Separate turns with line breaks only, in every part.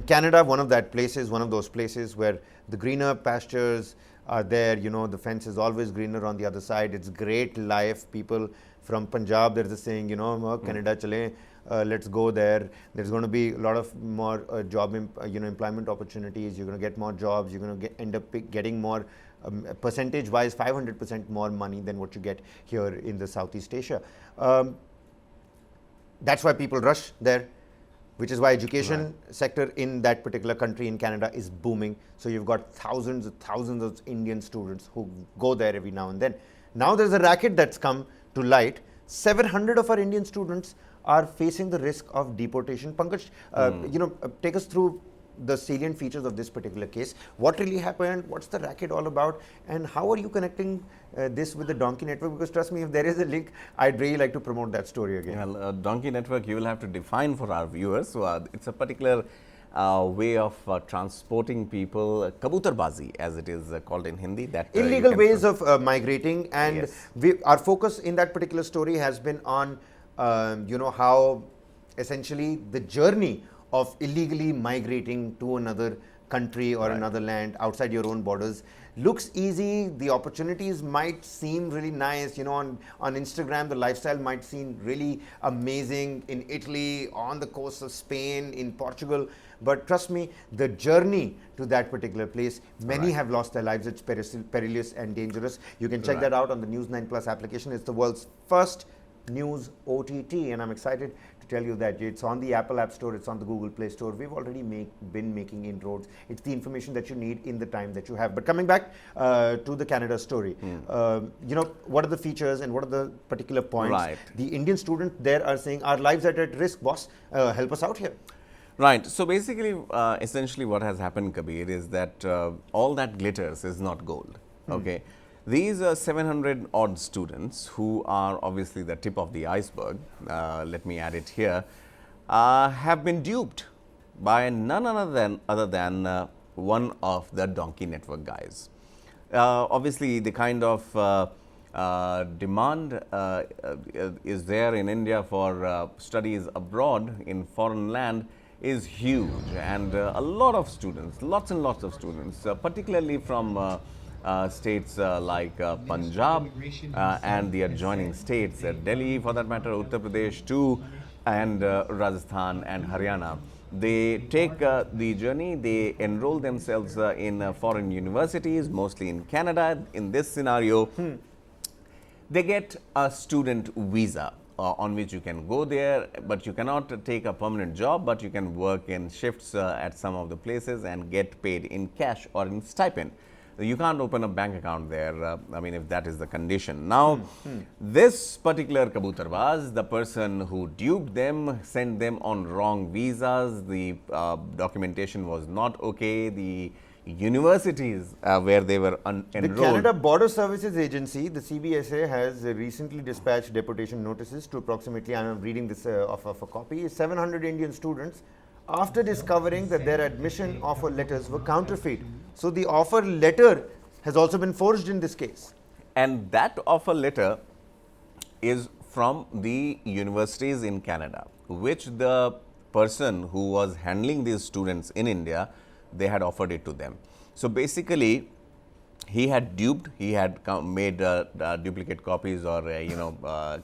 Canada, one of those places where the greener pastures are there. You know, the fence is always greener on the other side. It's great life. People from Punjab, there's a saying, you know, Canada chale, let's go there. There's going to be a lot of more employment opportunities. You're going to get more jobs. You're going to end up getting more, percentage-wise, 500% more money than what you get here in the Southeast Asia. That's why people rush there, which is why education sector in that particular country in Canada is booming. So you've got thousands of Indian students who go there every now and then. Now there's a racket that's come to light. 700 of our Indian students are facing the risk of deportation. Pankaj, take us through the salient features of this particular case. What really happened? What's the racket all about? And how are you connecting this with the Donkey Network? Because trust me, if there is a link, I'd really like to promote that story again.
Well, Donkey Network, you will have to define for our viewers. So, it's a particular way of transporting people, kabutarbazi as it is called in Hindi. That
illegal ways of migrating, and our focus in that particular story has been on how essentially the journey of illegally migrating to another country or another land outside your own borders looks easy. The opportunities might seem really nice. You know, on Instagram, the lifestyle might seem really amazing in Italy, on the coast of Spain, in Portugal. But trust me, the journey to that particular place, many have lost their lives. It's perilous and dangerous. You can check that out on the News9 Plus application. It's the world's first news OTT, and I'm excited to tell you that it's on the Apple App Store, it's on the Google Play Store. We've already been making inroads. It's the information that you need in the time that you have. But coming back to the Canada story, what are the features and what are the particular points? The Indian students there are saying, our lives are at risk, boss, help us out here.
Right. So basically, essentially what has happened, Kabir, is that all that glitters is not gold. Okay. These 700 odd students who are obviously the tip of the iceberg, let me add it here, have been duped by none other than one of the Donkey Network guys. Obviously, the kind of demand is there in India for studies abroad in foreign land is huge, and a lot of students, lots and lots of students, particularly from states like Punjab and the adjoining states, Delhi for that matter, Uttar Pradesh too, and Rajasthan and Haryana. They take the journey, they enroll themselves in foreign universities, mostly in Canada. In this scenario, they get a student visa on which you can go there, but you cannot take a permanent job, but you can work in shifts at some of the places and get paid in cash or in stipend. You can't open a bank account there, I mean, if that is the condition. Now, this particular kabutarbaz, the person who duped them, sent them on wrong visas, the documentation was not okay, the universities where they were enrolled.
The Canada Border Services Agency, the CBSA, has recently dispatched deportation notices to approximately, I am reading this off of a copy, 700 Indian students after discovering that their admission offer letters were counterfeit. So the offer letter has also been forged in this case.
And that offer letter is from the universities in Canada, which the person who was handling these students in India, they had offered it to them. So basically, he had duped, he had made duplicate copies or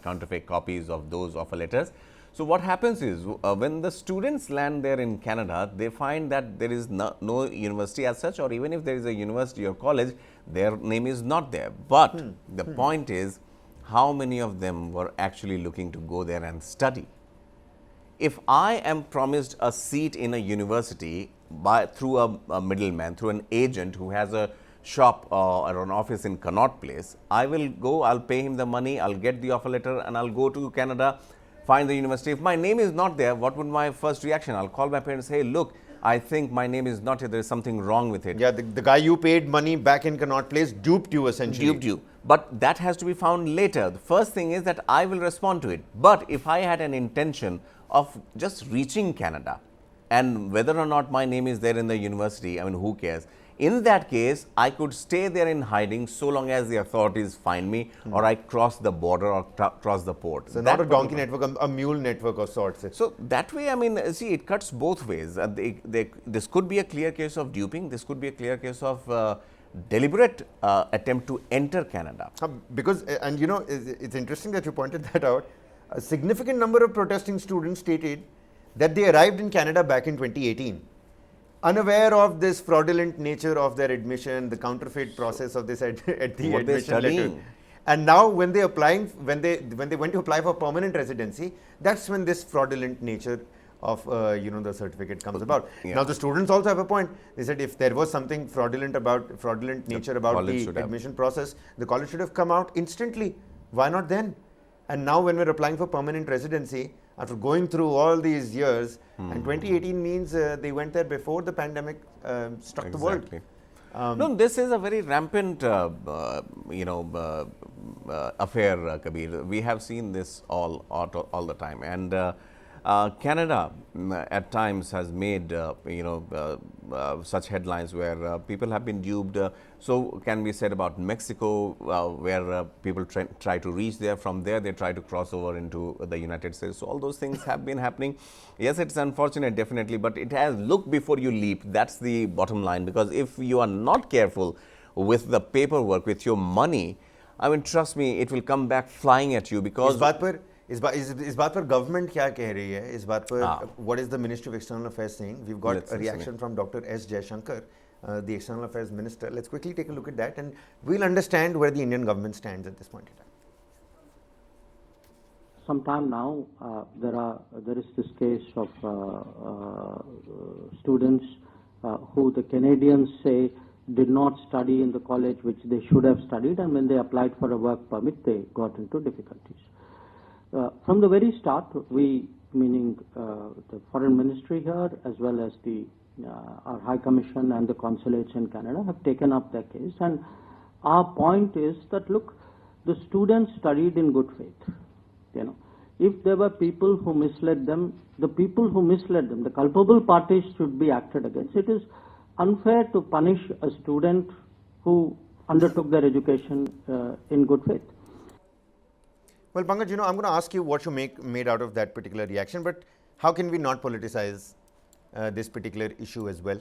counterfeit copies of those offer letters. So what happens is, when the students land there in Canada, they find that there is no university as such, or even if there is a university or college, their name is not there. But the point is, how many of them were actually looking to go there and study? If I am promised a seat in a university through a middleman, through an agent who has a shop or an office in Connaught Place, I will go, I'll pay him the money, I'll get the offer letter, and I'll go to Canada, find the university. If my name is not there, what would my first reaction? I'll call my parents, hey, look, I think my name is not here, there is something wrong with it.
Yeah, the guy you paid money back in Connaught Place duped you essentially.
Duped you. But that has to be found later. The first thing is that I will respond to it. But if I had an intention of just reaching Canada, and whether or not my name is there in the university, I mean, who cares? In that case, I could stay there in hiding so long as the authorities find me or I cross the border or cross the port.
So not a donkey network, a mule network of sorts.
So that way, I mean, see, it cuts both ways. This could be a clear case of duping. This could be a clear case of deliberate attempt to enter Canada.
Because, and you know, it's interesting that you pointed that out. A significant number of protesting students stated that they arrived in Canada back in 2018. Unaware of this fraudulent nature of their admission, the counterfeit process of this at the admission letter, and now when they went to apply for permanent residency, that's when this fraudulent nature of the certificate comes about. Yeah. Now the students also have a point. They said if there was something fraudulent nature about the admission process, the college should have come out instantly. Why not then? And now when we're applying for permanent residency, after going through all these years, and 2018 means they went there before the pandemic struck the world.
No, this is a very rampant, affair, Kabir. We have seen this all the time, and Canada at times has made such headlines where people have been duped. So can be said about Mexico, where people try to reach there. From there, they try to cross over into the United States. So all those things have been happening. Yes, it's unfortunate, definitely, but it has look before you leap. That's the bottom line. Because if you are not careful with the paperwork, with your money, I mean, trust me, it will come back flying at you. Because
इस बात पर government क्या कह रही है? इस बात पर what is the Ministry of External Affairs saying? We've got a reaction from Dr. S Jaishankar, the External Affairs Minister. Let's quickly take a look at that, and we'll understand where the Indian government stands at this point in time.
Sometime now, there is this case of students who the Canadians say did not study in the college which they should have studied, and when they applied for a work permit, they got into difficulties. From the very start, we, meaning the Foreign Ministry here, as well as our High Commission and the consulates in Canada, have taken up their case. And our point is that, look, the students studied in good faith. You know, if there were people who misled them, the culpable parties should be acted against. It is unfair to punish a student who undertook their education in good faith.
Well, Pankaj, I'm going to ask you what you made out of that particular reaction, but how can we not politicize this particular issue as well?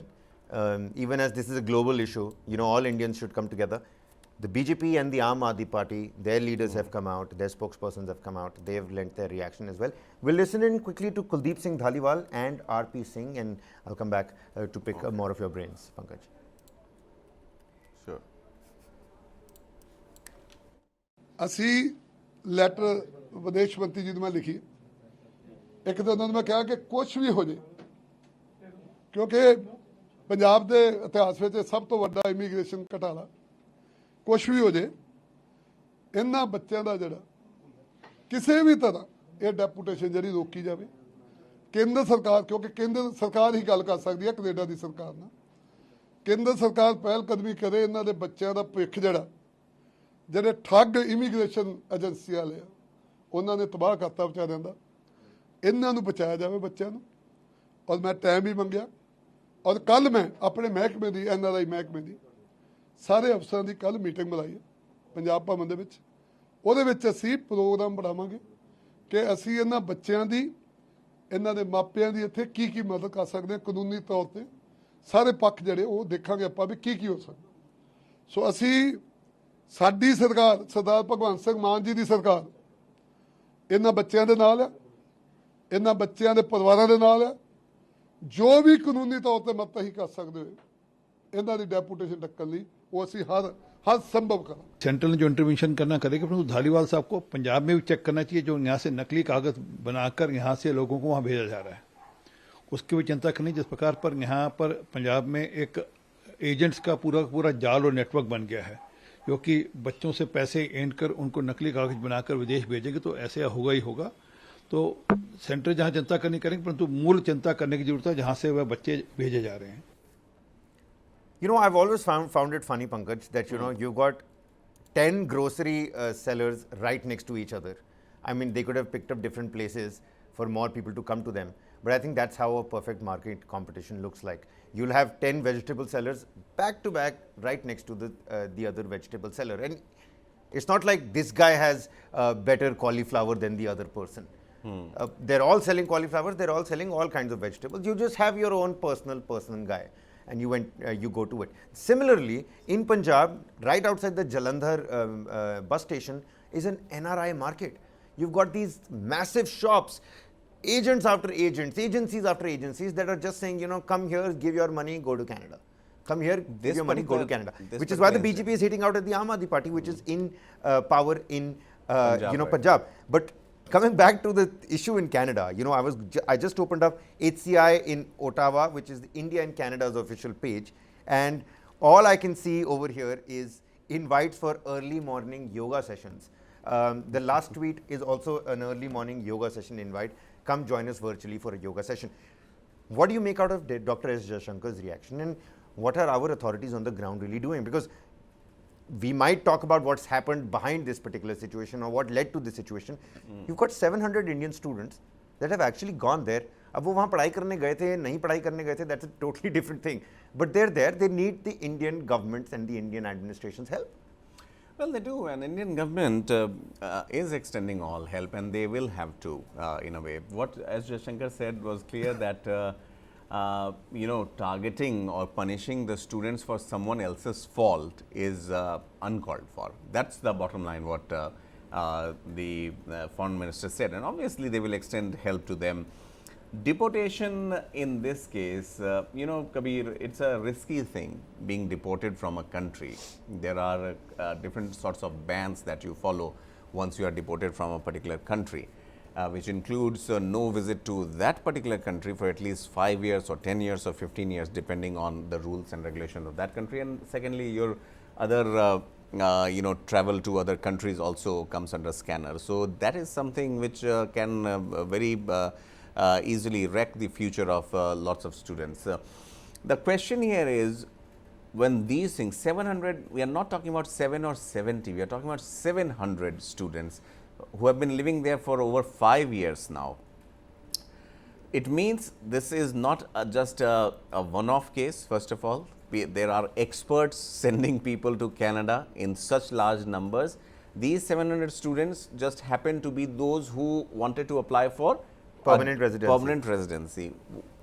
Even as this is a global issue, all Indians should come together. The BJP and the Aam Aadmi Party, their leaders have come out, their spokespersons have come out, they have lent their reaction as well. We'll listen in quickly to Kuldeep Singh Dhaliwal and RP Singh, and I'll come back to pick more of your brains, Pankaj.
Sure.
ਅਸੀਂ letter ਵਿਦੇਸ਼ ਮੰਤਰੀ ਜੀ ਨੂੰ ਮੈਂ ਲਿਖੀ, ਇੱਕ ਤਾਂ ਉਹਨਾਂ ਨੂੰ ਮੈਂ ਕਿਹਾ ਕਿ ਕੁਛ ਵੀ ਹੋ ਜੇ, ਕਿਉਂਕਿ ਪੰਜਾਬ ਦੇ ਇਤਿਹਾਸ ਵਿੱਚ ਸਭ ਤੋਂ ਵੱਡਾ ਇਮੀਗ੍ਰੇਸ਼ਨ ਘਟਾਲਾ, ਕੁਛ ਵੀ ਹੋ ਜੇ, ਇਹਨਾਂ ਬੱਚਿਆਂ ਦਾ ਜਿਹੜਾ ਕਿਸੇ ਵੀ ਤਰ੍ਹਾਂ ਇਹ ਡੈਪੂਟੇਸ਼ਨ ਜਿਹੜੀ ਰੋਕੀ ਜਾਵੇ। ਕੇਂਦਰ ਸਰਕਾਰ, ਕਿਉਂਕਿ ਕੇਂਦਰ ਸਰਕਾਰ ਹੀ ਗੱਲ ਕਰ ਸਕਦੀ ਹੈ ਕੈਨੇਡਾ ਦੀ ਸਰਕਾਰ ਨਾਲ, ਕੇਂਦਰ ਸਰਕਾਰ ਪਹਿਲ ਕਦਮੀ ਕਰੇ, ਇਹਨਾਂ ਦੇ ਬੱਚਿਆਂ ਦਾ ਭਵਿੱਖ ਜਿਹੜੇ ਠੱਗ ਇਮੀਗ੍ਰੇਸ਼ਨ ਏਜੰਸੀ ਵਾਲੇ ਆ ਉਹਨਾਂ ਨੇ ਤਬਾਹ ਕਰਤਾ ਵਿਚਾਰਿਆਂ ਦਾ, ਇਹਨਾਂ ਨੂੰ ਬਚਾਇਆ ਜਾਵੇ ਬੱਚਿਆਂ ਨੂੰ। ਔਰ ਮੈਂ ਟਾਈਮ ਵੀ ਮੰਗਿਆ, ਔਰ ਕੱਲ੍ਹ ਮੈਂ ਆਪਣੇ ਮਹਿਕਮੇ ਦੀ NRI ਮਹਿਕਮੇ ਦੀ ਸਾਰੇ ਅਫਸਰਾਂ ਦੀ ਕੱਲ੍ਹ ਮੀਟਿੰਗ ਬੁਲਾਈ ਹੈ ਪੰਜਾਬ ਭਵਨ ਦੇ ਵਿੱਚ। ਉਹਦੇ ਵਿੱਚ ਅਸੀਂ ਪ੍ਰੋਗਰਾਮ ਬਣਾਵਾਂਗੇ ਕਿ ਅਸੀਂ ਇਹਨਾਂ ਬੱਚਿਆਂ ਦੀ, ਇਹਨਾਂ ਦੇ ਮਾਪਿਆਂ ਦੀ ਇੱਥੇ ਕੀ ਮਦਦ ਕਰ ਸਕਦੇ ਹਾਂ ਕਾਨੂੰਨੀ ਤੌਰ 'ਤੇ, ਸਾਰੇ ਪੱਖ ਜਿਹੜੇ ਉਹ ਦੇਖਾਂਗੇ ਆਪਾਂ ਵੀ ਕੀ ਹੋ ਸਕਦਾ। ਸੋ ਅਸੀਂ, ਸਾਡੀ ਸਰਕਾਰ, ਸਰਦਾਰ ਭਗਵੰਤ ਸਿੰਘ ਮਾਨ ਜੀ ਦੀ ਸਰਕਾਰ ਇਹਨਾਂ ਬੱਚਿਆਂ ਦੇ ਨਾਲ ਹੈ, ਇਹਨਾਂ ਬੱਚਿਆਂ ਦੇ ਪਰਿਵਾਰਾਂ ਦੇ ਨਾਲ ਹੈ। ਜੋ ਵੀ ਕਾਨੂੰਨੀ ਤੌਰ 'ਤੇ ਮਦਦ ਅਸੀਂ ਕਰ ਸਕਦੇ ਹੋਏ ਇਹਨਾਂ ਦੀ ਡੈਪੂਟੇਸ਼ਨ ਢੱਕਣ ਲਈ, वो असी हर संभव करें।
सेंट्रल ने जो इंटरवेंशन करना करेगा, परंतु धालीवाल साहब को पंजाब में भी चेक करना चाहिए, जो यहाँ से नकली कागज बनाकर यहाँ से लोगों को वहाँ भेजा जा रहा है, उसकी भी चिंता करनी। जिस प्रकार पर यहाँ पर पंजाब में एक एजेंट्स का पूरा जाल और नेटवर्क बन गया है, जो कि बच्चों से पैसे एंड कर उनको नकली कागज बनाकर विदेश भेजेंगे, तो ऐसे होगा ही होगा। तो सेंटर जहाँ चिंता करनी करेंगे, परंतु मूल चिंता करने की जरूरत है जहाँ से वह बच्चे भेजे जा रहे हैं।
I've always found it funny, Pankaj, that you've got 10 grocery sellers right next to each other. I mean, they could have picked up different places, for more people to come to them. But I think that's how a perfect market competition looks like. You'll have 10 vegetable sellers back to back right next to the other vegetable seller. And it's not like this guy has better cauliflower than the other person. They're all selling cauliflower, they're all selling all kinds of vegetables. You just have your own personal guy and you go to it. Similarly, in Punjab, right outside the Jalandhar bus station is an NRI market. You've got these massive shops, agents after agents, agencies after agencies that are just saying, come here, give your money, go to Canada. Come here, give your money, go to Canada. Which is why the BJP is hitting out at the Aam Aadmi Party, which is in power in Punjab. But coming back to the issue in Canada, I just opened up HCI in Ottawa, which is India and Canada's official page, and all I can see over here is invites for early morning yoga sessions. The last tweet is also an early morning yoga session invite. Come join us virtually for a yoga session. What do you make out of Dr. S Jaishankar's reaction, and what are our authorities on the ground really doing? Because we might talk about what's happened behind this particular situation or what led to this situation. You've got 700 Indian students that have actually gone there. अब वो वहाँ पढ़ाई करने गए थे, नहीं पढ़ाई करने गए थे, that's a totally different thing. But they're there, they need the Indian government's and the Indian administration's help.
Well, they do, and Indian government is extending all help, and they will have to, in a way. What as Jaishankar said was clear that targeting or punishing the students for someone else's fault is uncalled for. That's the bottom line. What the Foreign Minister said, and obviously they will extend help to them. Deportation in this case, Kabir, it's a risky thing being deported from a country. There are different sorts of bans that you follow once you are deported from a particular country, which includes no visit to that particular country for at least 5 years or 10 years or 15 years, depending on the rules and regulations of that country. And secondly, your other travel to other countries also comes under scanner. So that is something which can very easily wreck the future of lots of students. The question here is, when these things, 700, we are not talking about 7 or 70, we are talking about 700 students who have been living there for over 5 years now. It means this is not just a one-off case. First of all, there are experts sending people to Canada in such large numbers. These 700 students just happen to be those who wanted to apply for
permanent
residency.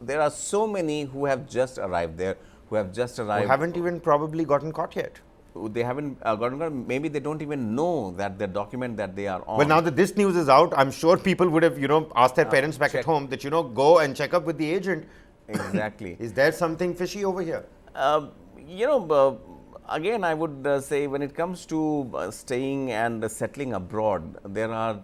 There are so many who have just arrived there, who
haven't even probably gotten caught yet.
They haven't gotten caught. Maybe they don't even know that the document that they are on.
Well, now that this news is out, I'm sure people would have, asked their parents back at home that, go and check up with the agent.
Exactly.
Is there something fishy over here?
Again, I would say when it comes to staying and settling abroad, there are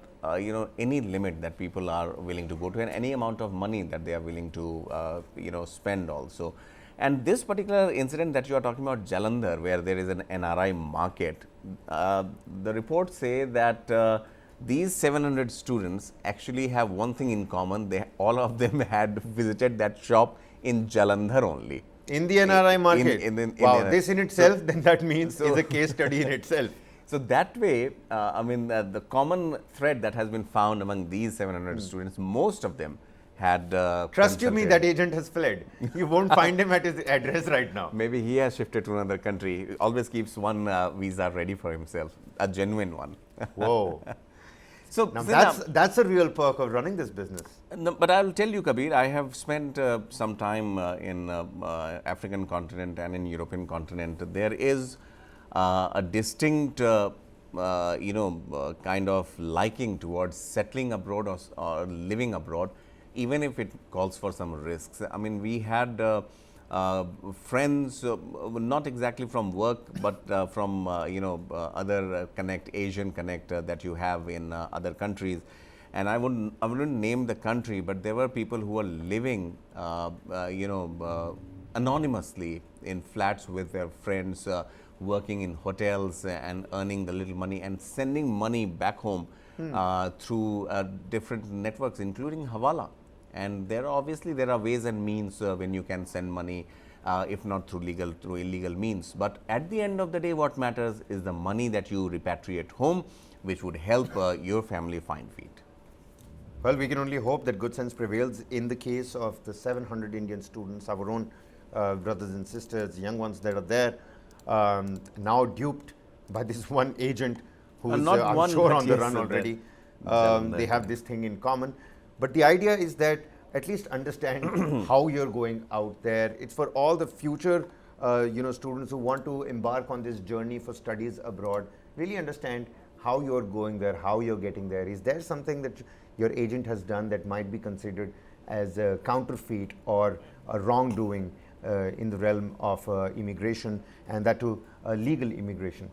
any limit that people are willing to go to, and any amount of money that they are willing to spend also. And this particular incident that you are talking about, Jalandhar, where there is an NRI market, the reports say that these 700 students actually have one thing in common. All of them had visited that shop in Jalandhar only.
In the NRI market? Wow, this in itself, then that means is a case study in itself.
So that way, the common thread that has been found among these 700 students, most of them had
trust you me, that agent has fled. You won't find him at his address right now.
Maybe he has shifted to another country. He always keeps one visa ready for himself, a genuine one.
Whoa. So now that's a real perk of running this business.
No, but I will tell you, Kabir, I have spent some time in African continent and in European continent. There is a distinct kind of liking towards settling abroad or living abroad, even if it calls for some risks. I mean, we had friends, not exactly from work, but from other Asian connect that you have in other countries. And I wouldn't name the country, but there were people who were living, anonymously in flats with their friends, working in hotels and earning the little money and sending money back home through different networks, including Hawala. And there are ways and means when you can send money, if not through legal, through illegal means. But at the end of the day, what matters is the money that you repatriate home, which would help your family find feet.
Well, we can only hope that good sense prevails in the case of the 700 Indian students, our own brothers and sisters, young ones that are there, now duped by this one agent who is,
not
I'm
one,
sure,
but
on the
yes,
run
they-
already.
them
They
there.
have this thing in common. But the idea is that at least understand how you're going out there. It's for all the future students who want to embark on this journey for studies abroad. Really understand how you're going there, how you're getting there. Is there something that your agent has done that might be considered as a counterfeit or a wrongdoing in the realm of immigration, and that to legal immigration?